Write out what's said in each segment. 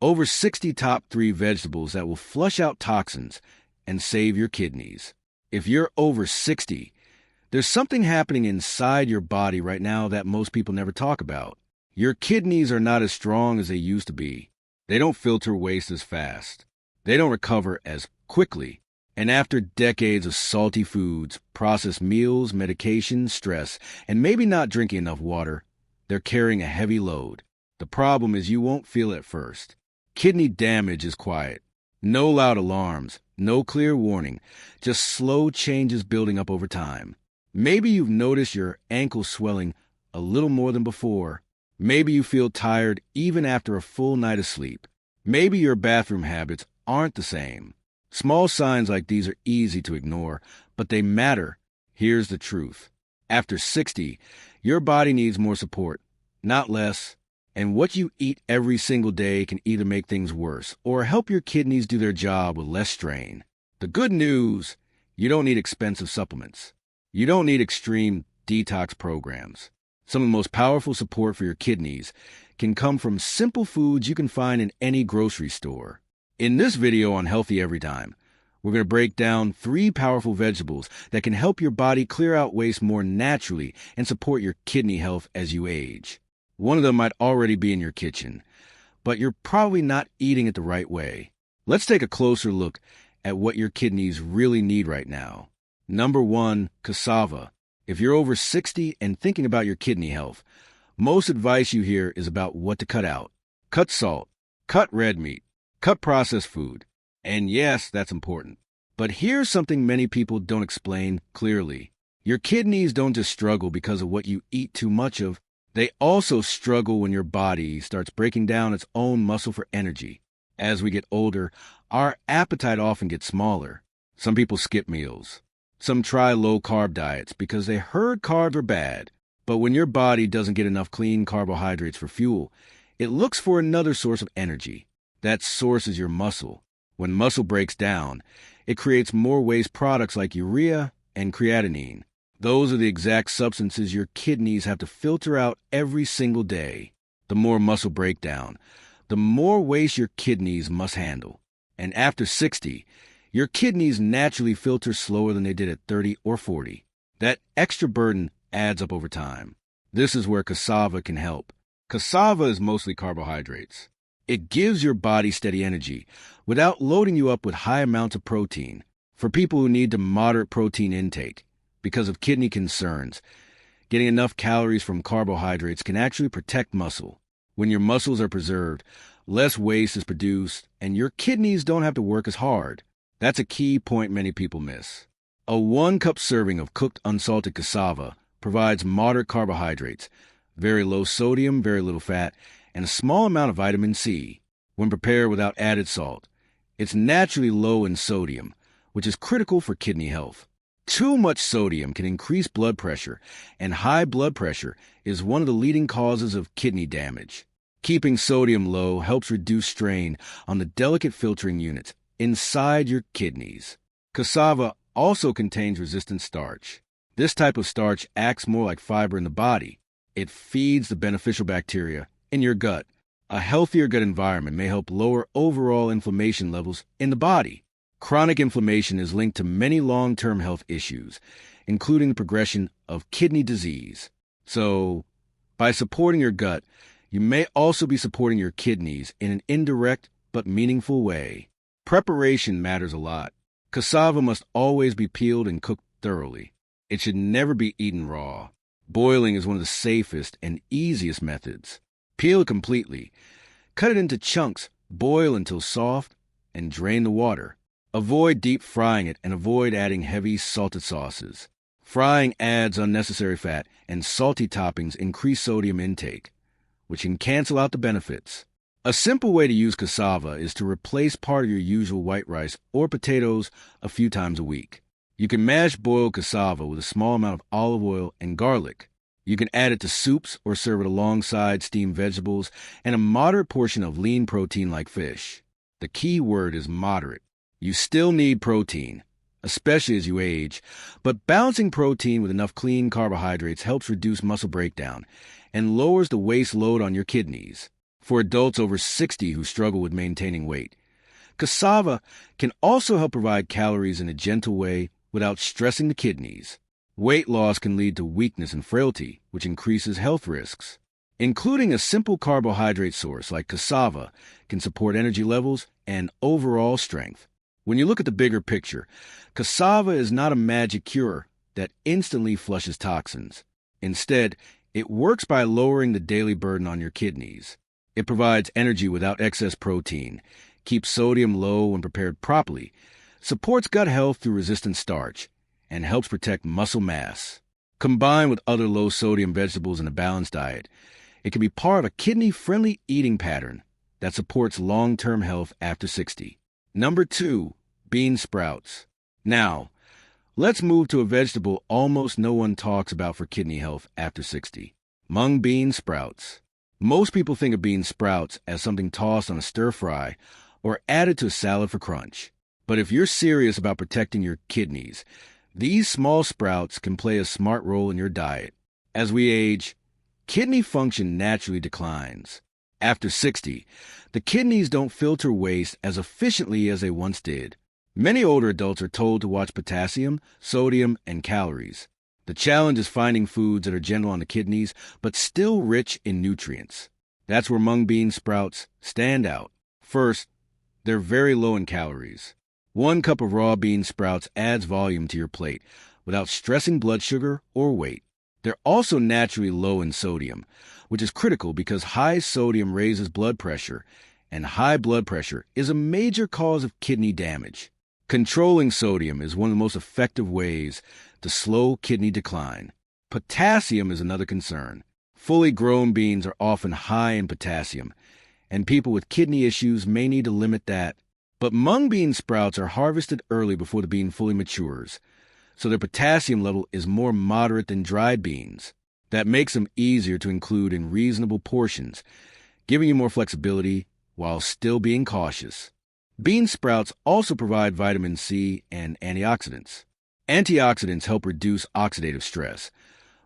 Over 60 top 3 vegetables that will flush out toxins and save your kidneys. If you're over 60, there's something happening inside your body right now that most people never talk about. Your kidneys are not as strong as they used to be. They don't filter waste as fast. They don't recover as quickly. And after decades of salty foods, processed meals, medication, stress, and maybe not drinking enough water, they're carrying a heavy load. The problem is you won't feel it at first. Kidney damage is quiet. No loud alarms, no clear warning, just slow changes building up over time. Maybe you've noticed your ankle swelling a little more than before. Maybe you feel tired even after a full night of sleep. Maybe your bathroom habits aren't the same. Small signs like these are easy to ignore, but they matter. Here's the truth. After 60, your body needs more support, not less. And what you eat every single day can either make things worse or help your kidneys do their job with less strain. The good news, you don't need expensive supplements. You don't need extreme detox programs. Some of the most powerful support for your kidneys can come from simple foods you can find in any grocery store. In this video on Healthy Every Time, we're going to break down 3 powerful vegetables that can help your body clear out waste more naturally and support your kidney health as you age. One of them might already be in your kitchen, but you're probably not eating it the right way. Let's take a closer look at what your kidneys really need right now. Number 1, cassava. If you're over 60 and thinking about your kidney health, most advice you hear is about what to cut out. Cut salt, cut red meat, cut processed food. And yes, that's important. But here's something many people don't explain clearly. Your kidneys don't just struggle because of what you eat too much of. They also struggle when your body starts breaking down its own muscle for energy. As we get older, our appetite often gets smaller. Some people skip meals. Some try low-carb diets because they heard carbs are bad. But when your body doesn't get enough clean carbohydrates for fuel, it looks for another source of energy. That source is your muscle. When muscle breaks down, it creates more waste products like urea and creatinine. Those are the exact substances your kidneys have to filter out every single day. The more muscle breakdown, the more waste your kidneys must handle. And after 60, your kidneys naturally filter slower than they did at 30 or 40. That extra burden adds up over time. This is where cassava can help. Cassava is mostly carbohydrates. It gives your body steady energy without loading you up with high amounts of protein. For people who need to moderate protein intake, because of kidney concerns, getting enough calories from carbohydrates can actually protect muscle. When your muscles are preserved, less waste is produced, and your kidneys don't have to work as hard. That's a key point many people miss. A 1-cup serving of cooked unsalted cassava provides moderate carbohydrates, very low sodium, very little fat, and a small amount of vitamin C. When prepared without added salt, it's naturally low in sodium, which is critical for kidney health. Too much sodium can increase blood pressure, and high blood pressure is one of the leading causes of kidney damage. Keeping sodium low helps reduce strain on the delicate filtering units inside your kidneys. Cassava also contains resistant starch. This type of starch acts more like fiber in the body. It feeds the beneficial bacteria in your gut. A healthier gut environment may help lower overall inflammation levels in the body. Chronic inflammation is linked to many long-term health issues, including the progression of kidney disease. So, by supporting your gut, you may also be supporting your kidneys in an indirect but meaningful way. Preparation matters a lot. Cassava must always be peeled and cooked thoroughly. It should never be eaten raw. Boiling is one of the safest and easiest methods. Peel it completely. Cut it into chunks, boil until soft, and drain the water. Avoid deep frying it and avoid adding heavy salted sauces. Frying adds unnecessary fat, and salty toppings increase sodium intake, which can cancel out the benefits. A simple way to use cassava is to replace part of your usual white rice or potatoes a few times a week. You can mash boiled cassava with a small amount of olive oil and garlic. You can add it to soups or serve it alongside steamed vegetables and a moderate portion of lean protein like fish. The key word is moderate. You still need protein, especially as you age, but balancing protein with enough clean carbohydrates helps reduce muscle breakdown and lowers the waste load on your kidneys. for adults over 60 who struggle with maintaining weight. Cassava can also help provide calories in a gentle way without stressing the kidneys. Weight loss can lead to weakness and frailty, which increases health risks. Including a simple carbohydrate source like cassava can support energy levels and overall strength. When you look at the bigger picture, cassava is not a magic cure that instantly flushes toxins. Instead, it works by lowering the daily burden on your kidneys. It provides energy without excess protein, keeps sodium low when prepared properly, supports gut health through resistant starch, and helps protect muscle mass. Combined with other low-sodium vegetables in a balanced diet, it can be part of a kidney-friendly eating pattern that supports long-term health after 60. Number 2, bean sprouts. Now, let's move to a vegetable almost no one talks about for kidney health after 60. Mung bean sprouts. Most people think of bean sprouts as something tossed on a stir-fry or added to a salad for crunch. But if you're serious about protecting your kidneys, these small sprouts can play a smart role in your diet. As we age, kidney function naturally declines. After 60, the kidneys don't filter waste as efficiently as they once did. Many older adults are told to watch potassium, sodium, and calories. The challenge is finding foods that are gentle on the kidneys, but still rich in nutrients. That's where mung bean sprouts stand out. First, they're very low in calories. 1 cup of raw bean sprouts adds volume to your plate without stressing blood sugar or weight. They're also naturally low in sodium, which is critical because high sodium raises blood pressure, and high blood pressure is a major cause of kidney damage. Controlling sodium is one of the most effective ways to slow kidney decline. Potassium is another concern. Fully grown beans are often high in potassium, and people with kidney issues may need to limit that. But mung bean sprouts are harvested early before the bean fully matures, so their potassium level is more moderate than dried beans. That makes them easier to include in reasonable portions, giving you more flexibility while still being cautious. Bean sprouts also provide vitamin C and antioxidants. Antioxidants help reduce oxidative stress,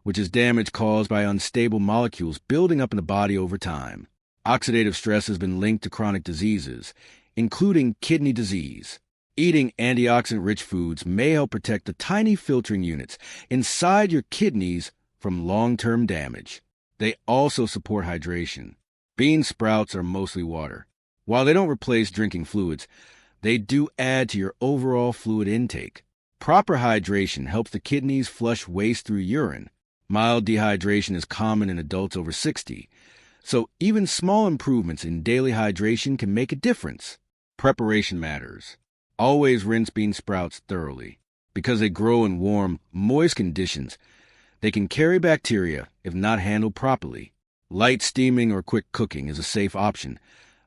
which is damage caused by unstable molecules building up in the body over time. Oxidative stress has been linked to chronic diseases, including kidney disease. Eating antioxidant-rich foods may help protect the tiny filtering units inside your kidneys from long-term damage. They also support hydration. Bean sprouts are mostly water. While they don't replace drinking fluids, they do add to your overall fluid intake. Proper hydration helps the kidneys flush waste through urine. Mild dehydration is common in adults over 60, so even small improvements in daily hydration can make a difference. Preparation matters. Always rinse bean sprouts thoroughly. Because they grow in warm, moist conditions, they can carry bacteria if not handled properly. Light steaming or quick cooking is a safe option,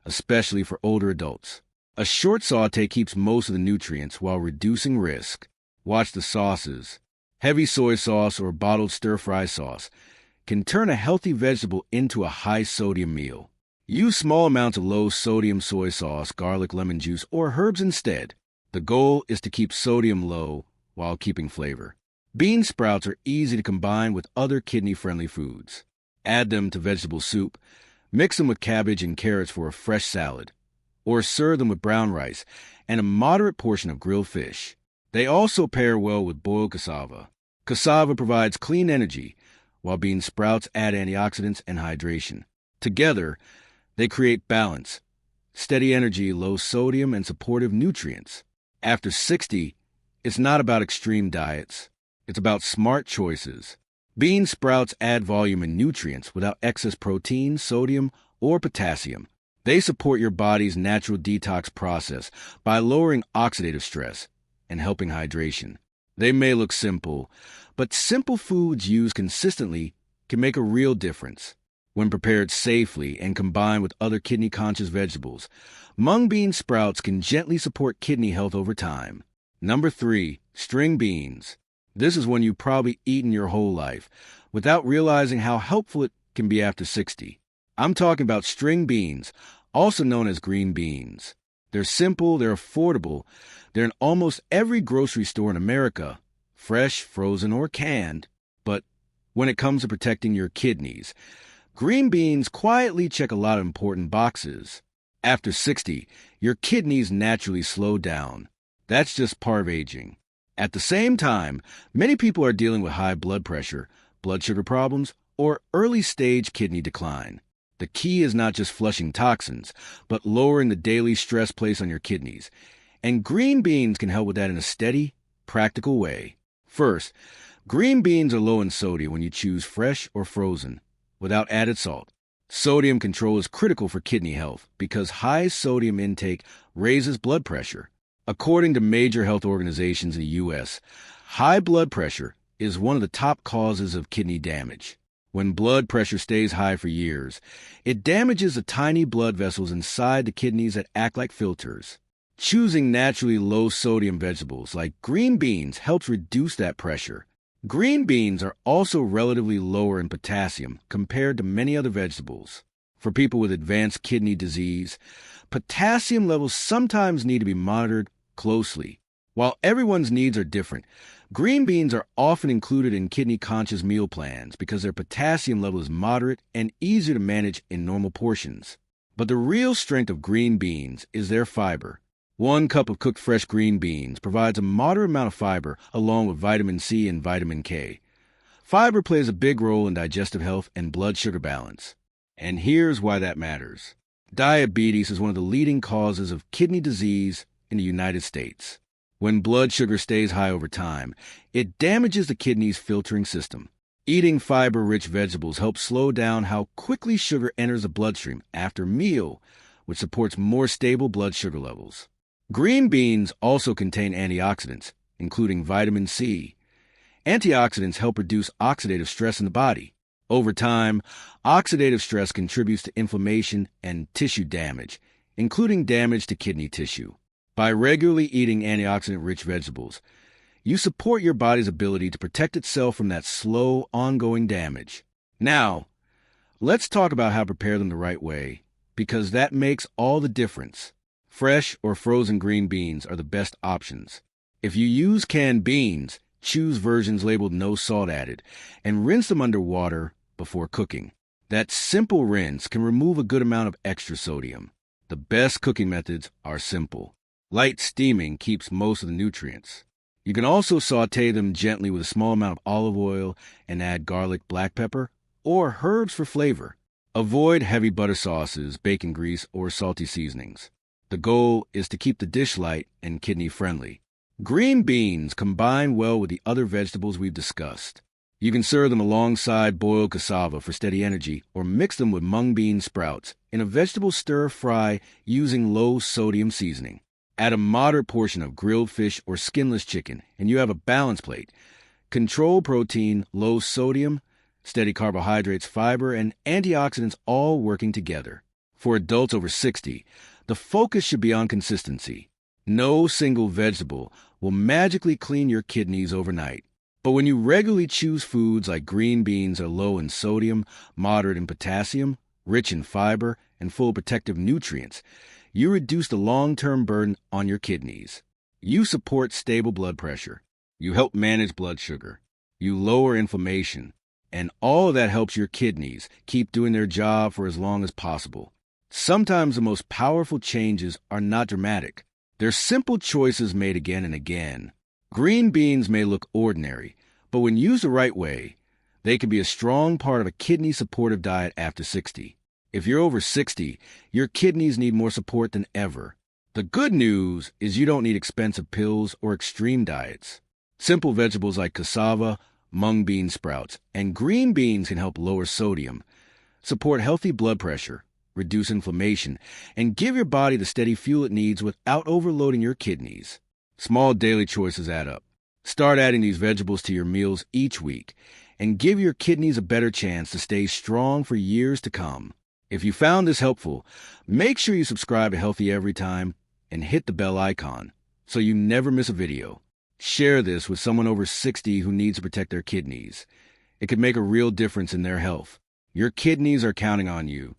especially for older adults. A short saute keeps most of the nutrients while reducing risk. Watch the sauces. Heavy soy sauce or bottled stir-fry sauce can turn a healthy vegetable into a high-sodium meal. Use small amounts of low-sodium soy sauce, garlic, lemon juice, or herbs instead. The goal is to keep sodium low while keeping flavor. Bean sprouts are easy to combine with other kidney-friendly foods. Add them to vegetable soup, mix them with cabbage and carrots for a fresh salad, or serve them with brown rice and a moderate portion of grilled fish. They also pair well with boiled cassava. Cassava provides clean energy, while bean sprouts add antioxidants and hydration. Together, they create balance, steady energy, low sodium, and supportive nutrients. After 60, it's not about extreme diets. It's about smart choices. Bean sprouts add volume and nutrients without excess protein, sodium, or potassium. They support your body's natural detox process by lowering oxidative stress and helping hydration. They may look simple, but simple foods used consistently can make a real difference. When prepared safely and combined with other kidney-conscious vegetables, mung bean sprouts can gently support kidney health over time. Number 3, string beans. This is one you've probably eaten your whole life without realizing how helpful it can be after 60. I'm talking about string beans, also known as green beans. They're simple, they're affordable, they're in almost every grocery store in America, fresh, frozen, or canned. But when it comes to protecting your kidneys, Green beans quietly check a lot of important boxes. After 60, your kidneys naturally slow down. That's just part of aging. At the same time, many people are dealing with high blood pressure, blood sugar problems, or early-stage kidney decline. The key is not just flushing toxins, but lowering the daily stress placed on your kidneys. And green beans can help with that in a steady, practical way. First, green beans are low in sodium when you choose fresh or frozen, without added salt. Sodium control is critical for kidney health because high sodium intake raises blood pressure. According to major health organizations in the U.S., high blood pressure is one of the top causes of kidney damage. When blood pressure stays high for years, it damages the tiny blood vessels inside the kidneys that act like filters. Choosing naturally low-sodium vegetables like green beans helps reduce that pressure. Green beans are also relatively lower in potassium compared to many other vegetables. For people with advanced kidney disease, potassium levels sometimes need to be monitored closely. While everyone's needs are different, green beans are often included in kidney-conscious meal plans because their potassium level is moderate and easier to manage in normal portions. But the real strength of green beans is their fiber. 1 cup of cooked fresh green beans provides a moderate amount of fiber along with vitamin C and vitamin K. Fiber plays a big role in digestive health and blood sugar balance. And here's why that matters. Diabetes is one of the leading causes of kidney disease in the United States. When blood sugar stays high over time, it damages the kidney's filtering system. Eating fiber-rich vegetables helps slow down how quickly sugar enters the bloodstream after a meal, which supports more stable blood sugar levels. Green beans also contain antioxidants, including vitamin C. Antioxidants help reduce oxidative stress in the body. Over time, oxidative stress contributes to inflammation and tissue damage, including damage to kidney tissue. By regularly eating antioxidant-rich vegetables, you support your body's ability to protect itself from that slow, ongoing damage. Now, let's talk about how to prepare them the right way, because that makes all the difference. Fresh or frozen green beans are the best options. If you use canned beans, choose versions labeled no salt added, and rinse them under water before cooking. That simple rinse can remove a good amount of extra sodium. The best cooking methods are simple. Light steaming keeps most of the nutrients. You can also saute them gently with a small amount of olive oil and add garlic, black pepper, or herbs for flavor. Avoid heavy butter sauces, bacon grease, or salty seasonings. The goal is to keep the dish light and kidney-friendly. Green beans combine well with the other vegetables we've discussed. You can serve them alongside boiled cassava for steady energy or mix them with mung bean sprouts in a vegetable stir-fry using low-sodium seasoning. Add a moderate portion of grilled fish or skinless chicken, and you have a balanced plate. Control protein, low sodium, steady carbohydrates, fiber, and antioxidants all working together. For adults over 60, the focus should be on consistency. No single vegetable will magically clean your kidneys overnight. But when you regularly choose foods like green beans are low in sodium, moderate in potassium, rich in fiber, and full of protective nutrients, you reduce the long-term burden on your kidneys. You support stable blood pressure. You help manage blood sugar. You lower inflammation. And all of that helps your kidneys keep doing their job for as long as possible. Sometimes the most powerful changes are not dramatic. They're simple choices made again and again. Green beans may look ordinary, but when used the right way, they can be a strong part of a kidney-supportive diet after 60. If you're over 60, your kidneys need more support than ever. The good news is you don't need expensive pills or extreme diets. Simple vegetables like cassava, mung bean sprouts, and green beans can help lower sodium, support healthy blood pressure, reduce inflammation, and give your body the steady fuel it needs without overloading your kidneys. Small daily choices add up. Start adding these vegetables to your meals each week and give your kidneys a better chance to stay strong for years to come. If you found this helpful, make sure you subscribe to Healthy Every Time and hit the bell icon so you never miss a video. Share this with someone over 60 who needs to protect their kidneys. It could make a real difference in their health. Your kidneys are counting on you.